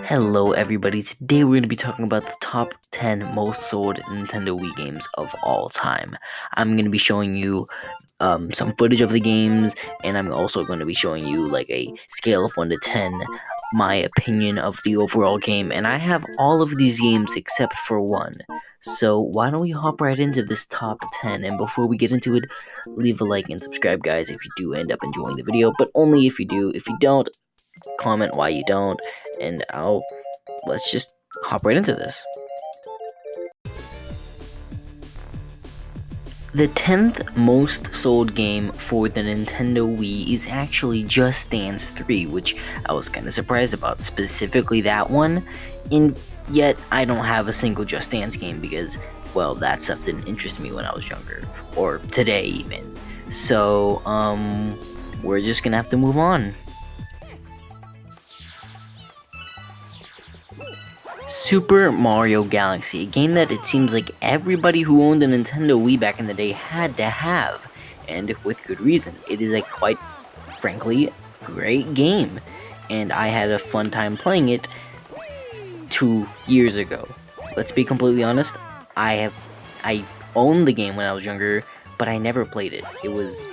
Hello everybody, today we're going to be talking about the top 10 most sold Nintendo Wii games of all time. I'm going to be showing you some footage of the games, and I'm also going to be showing you like a scale of 1 to 10, my opinion of the overall game, and I have all of these games except for one. So why don't we hop right into this top 10, and before we get into it, leave a like and subscribe guys if you do end up enjoying the video, but only if you do. If you don't, comment why you don't, and let's just hop right into this. The 10th most sold game for the Nintendo Wii is actually Just Dance 3, which I was kind of surprised about, specifically that one, and yet I don't have a single Just Dance game because, well, that stuff didn't interest me when I was younger, or today even. So, we're just gonna have to move on. Super Mario Galaxy, a game that it seems like everybody who owned a Nintendo Wii back in the day had to have, and with good reason. It is a quite frankly great game, and I had a fun time playing it 2 years ago. Let's be completely honest, I owned the game when I was younger, but I never played it. There was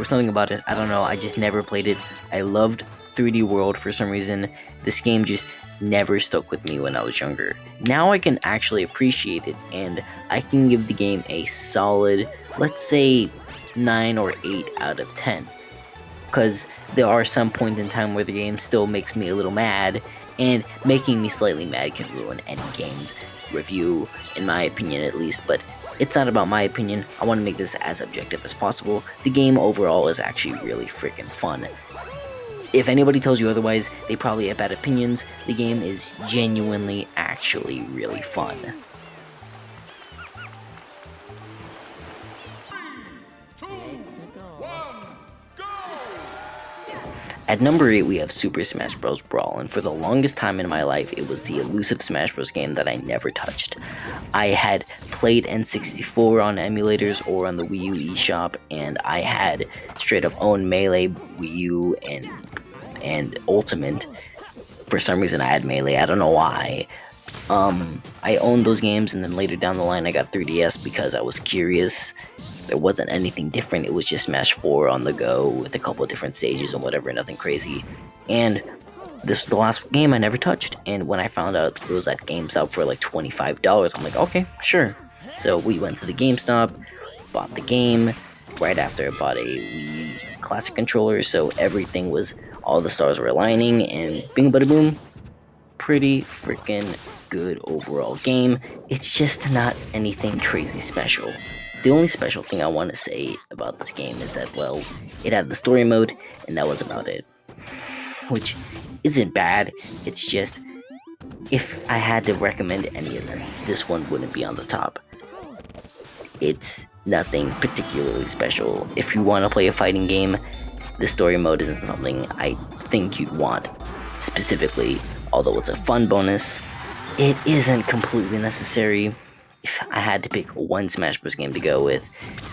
something about it, I don't know, I just never played it. I loved 3D World for some reason. This game just never stuck with me when I was younger. Now I can actually appreciate it, and I can give the game a solid, let's say, 9 or 8 out of 10. Because there are some points in time where the game still makes me a little mad, and making me slightly mad can ruin any game's review, in my opinion at least, but it's not about my opinion. I want to make this as objective as possible. The game overall is actually really freaking fun. If anybody tells you otherwise, they probably have bad opinions. The game is genuinely actually really fun. At number 8, we have Super Smash Bros. Brawl, and for the longest time in my life, it was the elusive Smash Bros. Game that I never touched. I had played N64 on emulators or on the Wii U eShop, and I had straight up owned Melee, Wii U, and Ultimate. For some reason, I had Melee. I don't know why. I owned those games, and then later down the line, I got 3DS because I was curious. There wasn't anything different. It was just Smash 4 on the go with a couple of different stages and whatever, nothing crazy. And this was the last game I never touched. And when I found out it was at GameStop for like $25, I'm like, okay, sure. So we went to the GameStop, bought the game. Right after I bought a Wii Classic controller, so everything was, all the stars were aligning, and bing bada boom, pretty freaking good overall game. It's just not anything crazy special. The only special thing I want to say about this game is that, well, it had the story mode, and that was about it. Which isn't bad, it's just, if I had to recommend any of them, this one wouldn't be on the top. It's nothing particularly special. If you want to play a fighting game, the story mode isn't something I think you'd want specifically, although it's a fun bonus. It isn't completely necessary. If I had to pick one Smash Bros. Game to go with,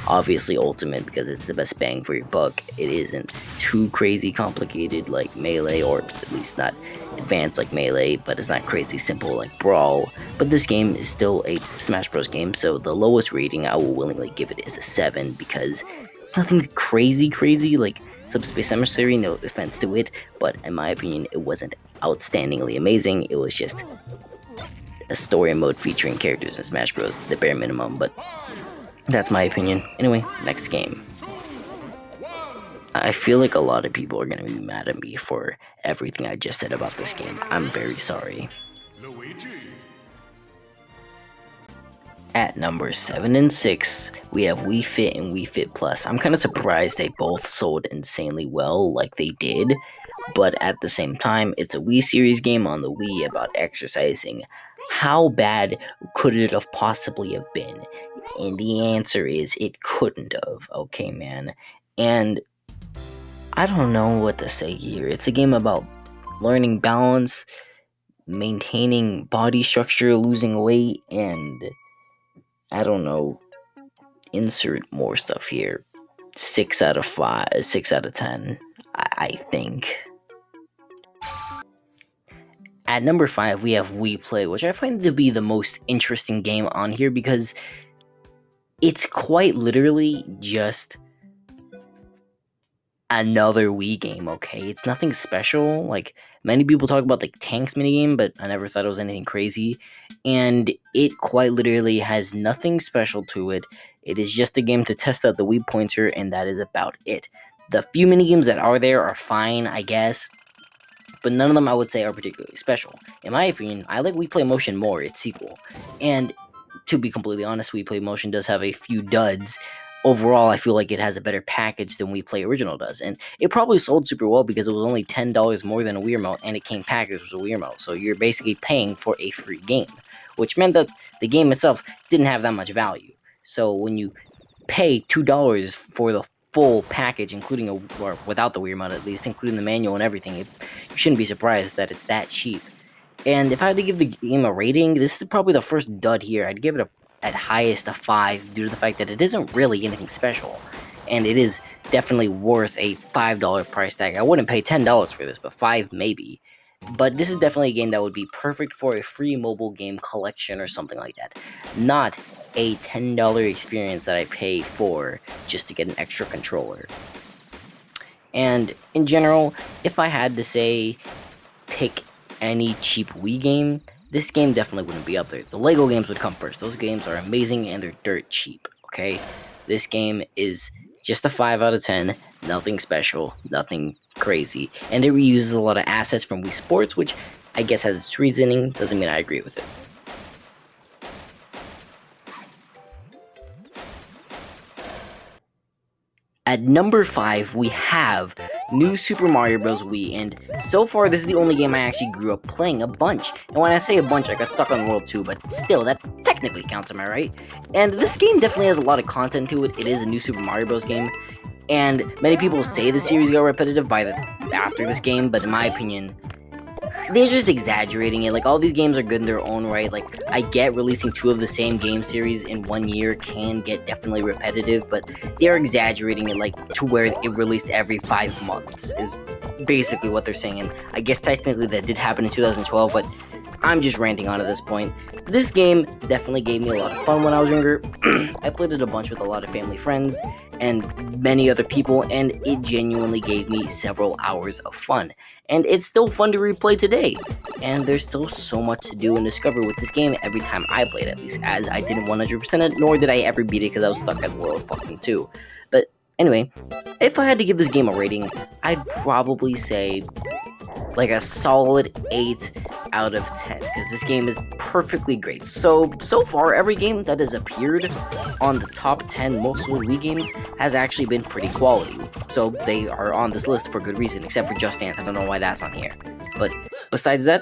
obviously Ultimate, because it's the best bang for your buck. It isn't too crazy complicated like Melee, or at least not advanced like Melee, but it's not crazy simple like Brawl. But this game is still a Smash Bros. Game, so the lowest rating I will willingly give it is a 7, because it's nothing crazy like Subspace Emissary, no offense to it, but in my opinion, it wasn't outstandingly amazing. It was just a story mode featuring characters in Smash Bros. The bare minimum, but that's my opinion. Anyway, next game. I feel like a lot of people are going to be mad at me for everything I just said about this game. I'm very sorry. At number 7 and 6, we have Wii Fit and Wii Fit Plus. I'm kind of surprised they both sold insanely well like they did, but at the same time, it's a Wii series game on the Wii about exercising. How bad could it have possibly have been? And the answer is it couldn't have, okay, man. And I don't know what to say here. It's a game about learning balance, maintaining body structure, losing weight, and I don't know, insert more stuff here. 6 out of 5, 6 out of 10, I think. At number 5, we have Wii Play, which I find to be the most interesting game on here because it's quite literally just another Wii game, okay? It's nothing special. Like, many people talk about the tanks minigame, but I never thought it was anything crazy. And it quite literally has nothing special to it. It is just a game to test out the Wii pointer, and that is about it. The few minigames that are there are fine, I guess, but none of them I would say are particularly special. In my opinion, I like Wii Play Motion more, its sequel. And to be completely honest, Wii Play Motion does have a few duds. Overall, I feel like it has a better package than Wii Play Original does, and it probably sold super well because it was only $10 more than a Wii Remote, and it came packaged with a Wii Remote, so you're basically paying for a free game, which meant that the game itself didn't have that much value. So when you pay $2 for the full package, including or without the Wii Remote at least, including the manual and everything, you shouldn't be surprised that it's that cheap. And if I had to give the game a rating, this is probably the first dud here. I'd give it at highest a 5 due to the fact that it isn't really anything special. And it is definitely worth a $5 price tag. I wouldn't pay $10 for this, but 5 maybe. But this is definitely a game that would be perfect for a free mobile game collection or something like that. Not a $10 experience that I pay for just to get an extra controller. And in general, if I had to say pick any cheap Wii game, this game definitely wouldn't be up there. The Lego games would come first. Those games are amazing and they're dirt cheap, okay? This game is just a 5 out of 10, nothing special, nothing crazy, and it reuses a lot of assets from Wii Sports, which I guess has its reasoning, doesn't mean I agree with it. At number 5, we have New Super Mario Bros. Wii, and so far this is the only game I actually grew up playing a bunch. And when I say a bunch, I got stuck on World 2, but still, that technically counts, am I right? And this game definitely has a lot of content to it. It is a New Super Mario Bros. Game, and many people say the series got repetitive after this game, but in my opinion, they're just exaggerating it. Like, all these games are good in their own right. Like, I get releasing 2 of the same game series in 1 year can get definitely repetitive, but they're exaggerating it, like, to where it released every 5 months is basically what they're saying. And I guess technically that did happen in 2012, but I'm just ranting on at this point. This game definitely gave me a lot of fun when I was younger. I played it a bunch with a lot of family friends and many other people, and it genuinely gave me several hours of fun. And it's still fun to replay today. And there's still so much to do and discover with this game every time I played, at least, as I didn't 100% it, nor did I ever beat it because I was stuck at World fucking 2. But anyway, if I had to give this game a rating, I'd probably say like a solid 8 out of 10, because this game is perfectly great. So far, every game that has appeared on the top 10 most sold Wii games has actually been pretty quality. So they are on this list for good reason, except for Just Dance. I don't know why that's on here. But besides that,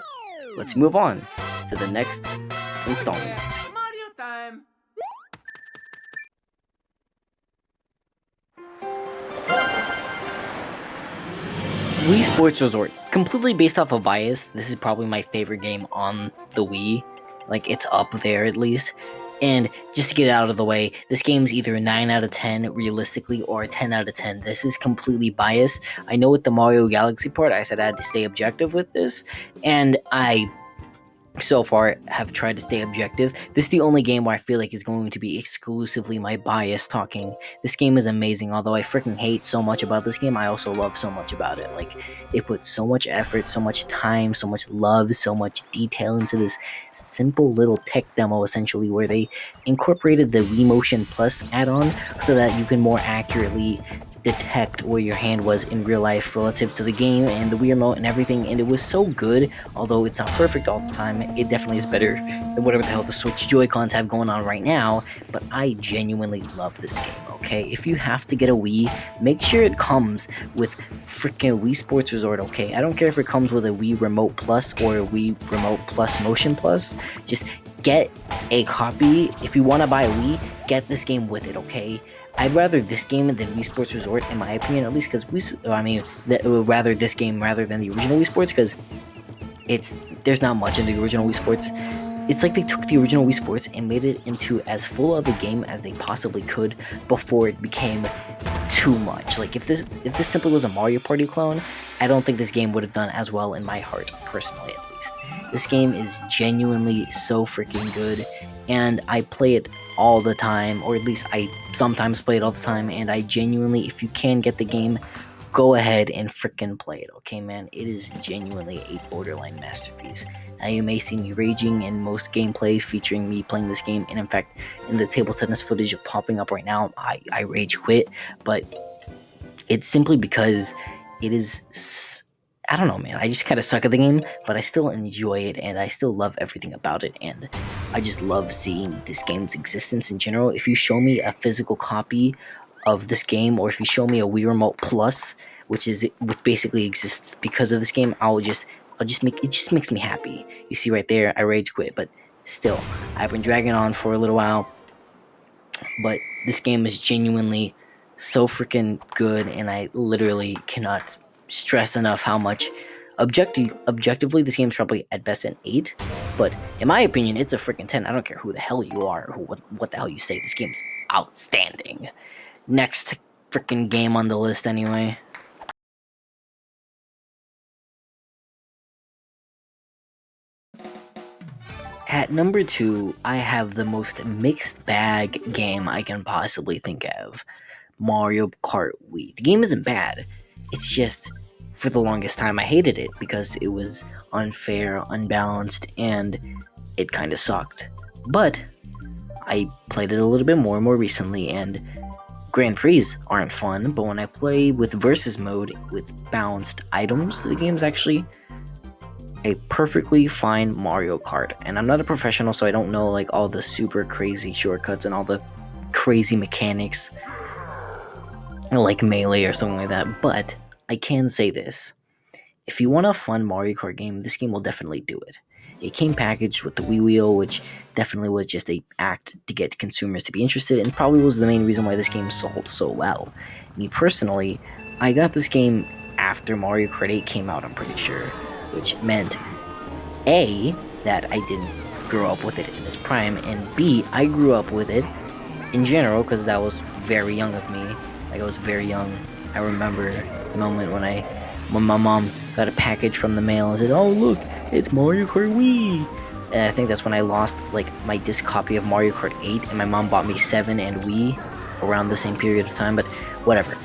let's move on to the next installment. Mario time! Wii Sports Resort, completely based off of bias. This is probably my favorite game on the Wii. Like, it's up there at least. And just to get it out of the way, this game's either a 9 out of 10 realistically or a 10 out of 10. This is completely biased. I know with the Mario Galaxy part, I said I had to stay objective with this, and I so far have tried to stay objective. This is the only game where I feel like is going to be exclusively my bias talking. This game is amazing. Although I freaking hate so much about this game, I also love so much about it. Like, it puts so much effort, so much time, so much love, so much detail into this simple little tech demo, essentially, where they incorporated the Wii Motion Plus add-on so that you can more accurately detect where your hand was in real life relative to the game and the Wii Remote and everything, and it was so good. Although it's not perfect all the time, it definitely is better than whatever the hell the Switch Joy-Cons have going on right now, but I genuinely love this game, okay? If you have to get a Wii, make sure it comes with freaking Wii Sports Resort, okay? I don't care if it comes with a Wii Remote Plus or a Wii Remote Plus Motion Plus, just get a copy. If you want to buy a Wii, get this game with it, okay? I'd rather this game than Wii Sports Resort, in my opinion, at least, because rather this game rather than the original Wii Sports, because there's not much in the original Wii Sports. It's like they took the original Wii Sports and made it into as full of a game as they possibly could before it became too much. Like if this simply was a Mario Party clone, I don't think this game would have done as well in my heart, personally at least. This game is genuinely so freaking good, and I play it all the time, or at least I sometimes play it all the time, and I genuinely, if you can get the game, go ahead and freaking play it, okay, man? It is genuinely a borderline masterpiece. Now, you may see me raging in most gameplay featuring me playing this game, and in fact, in the table tennis footage popping up right now, I rage quit, but it's simply because it is, I don't know, man, I just kind of suck at the game, but I still enjoy it, and I still love everything about it, and I just love seeing this game's existence in general. If you show me a physical copy of this game, or if you show me a Wii Remote Plus, which basically exists because of this game, I'll just make it, just makes me happy. You see right there, I rage quit, but still, I've been dragging on for a little while, but this game is genuinely so freaking good, and I literally cannot stress enough how much objectively this game's probably at best an 8, but in my opinion it's a freaking 10. I don't care who the hell you are or what the hell you say, this game's outstanding. Next freaking game on the list anyway. At number 2, I have the most mixed bag game I can possibly think of. Mario Kart Wii. The game isn't bad. It's just, for the longest time, I hated it because it was unfair, unbalanced, and it kind of sucked. But I played it a little bit more recently, and Grand Prix aren't fun, but when I play with versus mode with balanced items, the game's actually a perfectly fine Mario Kart. And I'm not a professional, so I don't know like all the super crazy shortcuts and all the crazy mechanics like Melee or something like that, but I can say this. If you want a fun Mario Kart game, this game will definitely do it. It came packaged with the Wii Wheel, which definitely was just a act to get consumers to be interested, and probably was the main reason why this game sold so well. Me personally, I got this game after Mario Kart 8 came out, I'm pretty sure, which meant A, that I didn't grow up with it in its prime, and B, I grew up with it in general because that was very young of me. Like, I was very young. I remember the moment when my mom got a package from the mail and said, "Oh look, it's Mario Kart Wii." And I think that's when I lost like my disc copy of Mario Kart 8, and my mom bought me 7 and Wii around the same period of time. But whatever.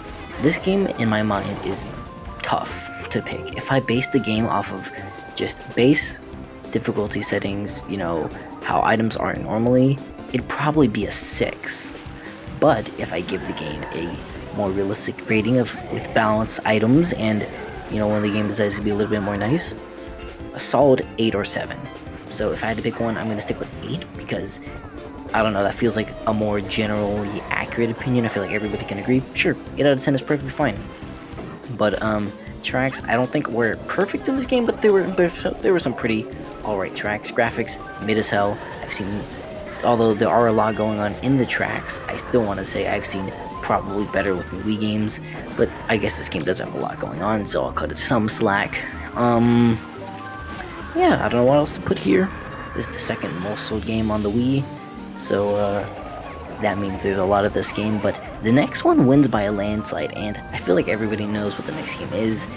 This game in my mind is tough to pick. If I base the game off of just base difficulty settings, you know, how items are normally, it'd probably be a 6. But if I give the game a more realistic rating with balanced items, and you know, when the game decides to be a little bit more nice, a solid 8 or 7. So if I had to pick one, I'm gonna stick with 8 because I don't know, that feels like a more generally accurate opinion. I feel like everybody can agree. Sure, 8 out of 10 is perfectly fine. But tracks, I don't think were perfect in this game, but there were some pretty alright tracks. Graphics, mid as hell. Although there are a lot going on in the tracks, I still want to say I've seen probably better looking Wii games, but I guess this game does have a lot going on, so I'll cut it some slack. Yeah, I don't know what else to put here. This is the second most sold game on the Wii, so that means there's a lot of this game, but the next one wins by a landslide, and I feel like everybody knows what the next game is.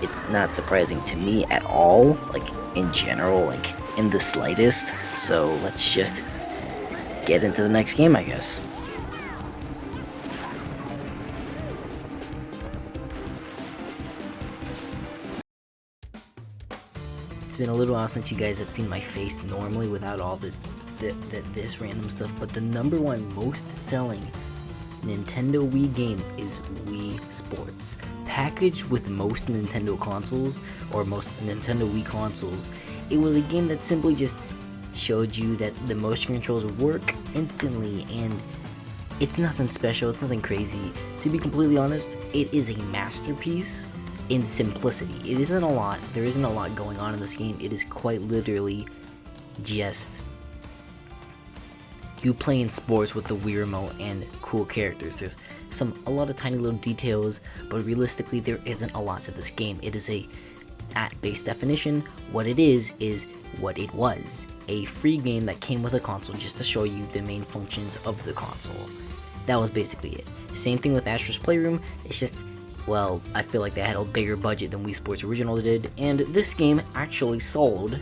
It's not surprising to me at all, like in general, like in the slightest, so let's just get into the next game, I guess. It's been a little while since you guys have seen my face normally without all this random stuff, but the number one most selling Nintendo Wii game is Wii Sports. Packaged with most Nintendo consoles, or most Nintendo Wii consoles, it was a game that simply just showed you that the motion controls work instantly, and it's nothing special, it's nothing crazy. To be completely honest, it is a masterpiece in simplicity. It isn't a lot, there isn't a lot going on in this game. It is quite literally just you playing sports with the Wii remote and cool characters. There's a lot of tiny little details, but realistically there isn't a lot to this game. It is at base definition, what it is what it was. A free game that came with a console just to show you the main functions of the console. that was basically it. Same thing with Astro's Playroom. It's just, well, I feel like they had a bigger budget than Wii Sports Original did, and this game actually sold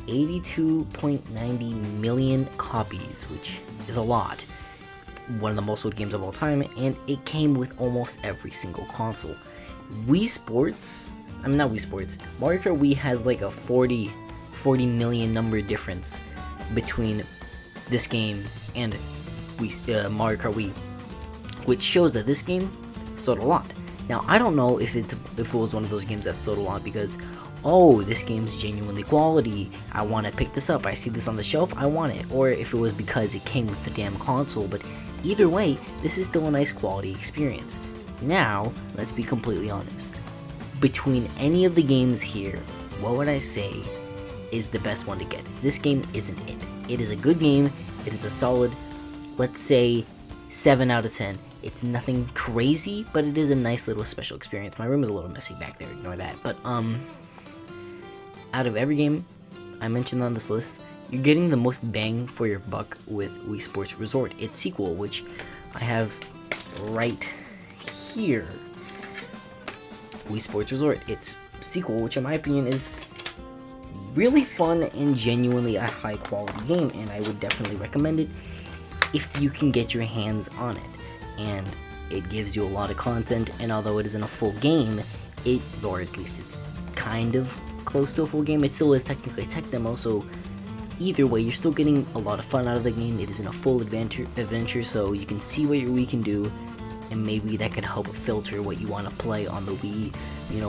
82.90 million copies, which is a lot. One of the most sold games of all time, and it came with almost every single console. Wii Sports, not Wii Sports, Mario Kart Wii has like a 40 million number difference between this game and Mario Kart Wii, which shows that this game sold a lot. Now, I don't know if it was one of those games that sold a lot because, oh, this game's genuinely quality, I want to pick this up, I see this on the shelf, I want it, or if it was because it came with the damn console, but either way, this is still a nice quality experience. Now, let's be completely honest. Between any of the games here, what would I say is the best one to get? This game isn't it. It is a good game, it is a solid, let's say, 7 out of 10. It's nothing crazy, but it is a nice little special experience. My room is a little messy back there, ignore that. But, out of every game I mentioned on this list, you're getting the most bang for your buck with Wii Sports Resort, its sequel, which I have right here. Wii Sports Resort, its sequel, which in my opinion is really fun and genuinely a high quality game, and I would definitely recommend it if you can get your hands on it. And it gives you a lot of content, and although it isn't a full game, or at least it's kind of close to a full game, it still is technically a tech demo, so either way, you're still getting a lot of fun out of the game. It isn't a full adventure, so you can see what your Wii can do, and maybe that could help filter what you want to play on the Wii,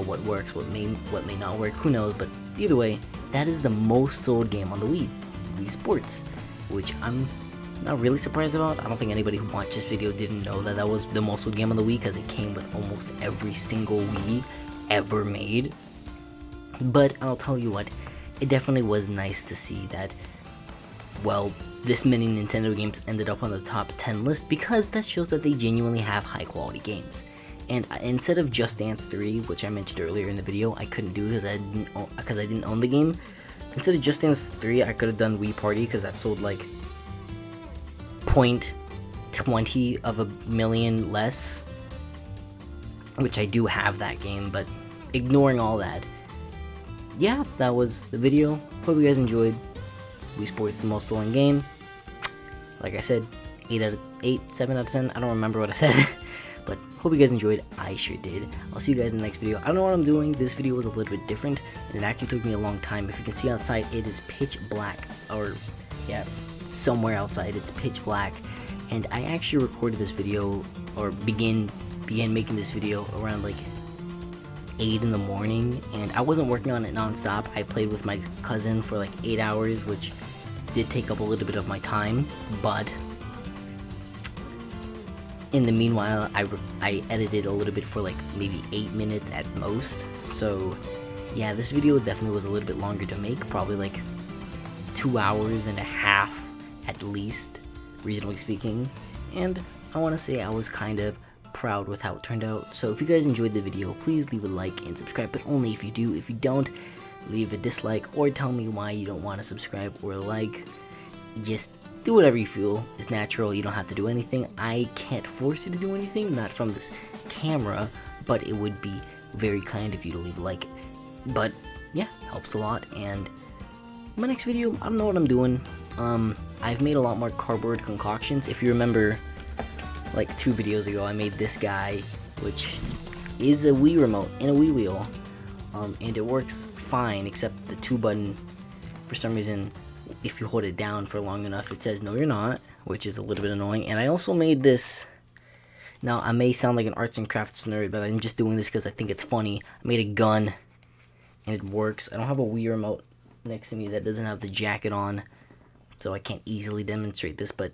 what works, what may not work, who knows, but either way, that is the most sold game on the Wii Sports, which I'm not really surprised about. I don't think anybody who watched this video didn't know that was the most sold game on the Wii, because it came with almost every single Wii ever made. But I'll tell you what, it definitely was nice to see that, well, this many Nintendo games ended up on the top 10 list, because that shows that they genuinely have high quality games. And instead of Just Dance 3, which I mentioned earlier in the video, I couldn't do because I didn't own the game. Instead of Just Dance 3, I could have done Wii Party, because that sold like 0.20 of a million less, which I do have that game, but ignoring all that, yeah, that was the video. Hope you guys enjoyed. Wii Sports, the most selling game. Like I said, 7 out of 10. I don't remember what I said, but hope you guys enjoyed. I sure did. I'll see you guys in the next video. I don't know what I'm doing. This video was a little bit different, and it actually took me a long time. If you can see outside, it is pitch black, or yeah, somewhere outside it's pitch black, and I actually recorded this video, or began making this video around like 8 in the morning, and I wasn't working on it non-stop. I played with my cousin for like 8 hours, which did take up a little bit of my time, but in the meanwhile, I edited a little bit for like maybe 8 minutes at most. So yeah, this video definitely was a little bit longer to make, probably like 2 hours and a half at least, reasonably speaking, and I want to say I was kind of proud with how it turned out. So if you guys enjoyed the video, please leave a like and subscribe, but only if you do. If you don't, leave a dislike or tell me why you don't want to subscribe or like. Just do whatever you feel is natural. You don't have to do anything. I can't force you to do anything, not from this camera, but it would be very kind of you to leave a like. But yeah, helps a lot. And my next video, I don't know what I'm doing. I've made a lot more cardboard concoctions. If you remember, like 2 videos ago, I made this guy, which is a Wii remote and a Wii wheel, and it works fine, except the 2 button, for some reason, if you hold it down for long enough, it says no you're not, which is a little bit annoying. And I also made this, now I may sound like an arts and crafts nerd, but I'm just doing this because I think it's funny. I made a gun, and it works. I don't have a Wii remote next to me that doesn't have the jacket on, so I can't easily demonstrate this, but...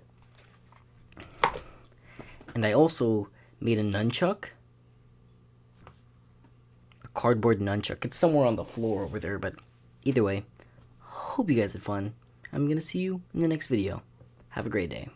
And I also made a nunchuck. A cardboard nunchuck. It's somewhere on the floor over there, but either way, hope you guys had fun. I'm gonna see you in the next video. Have a great day.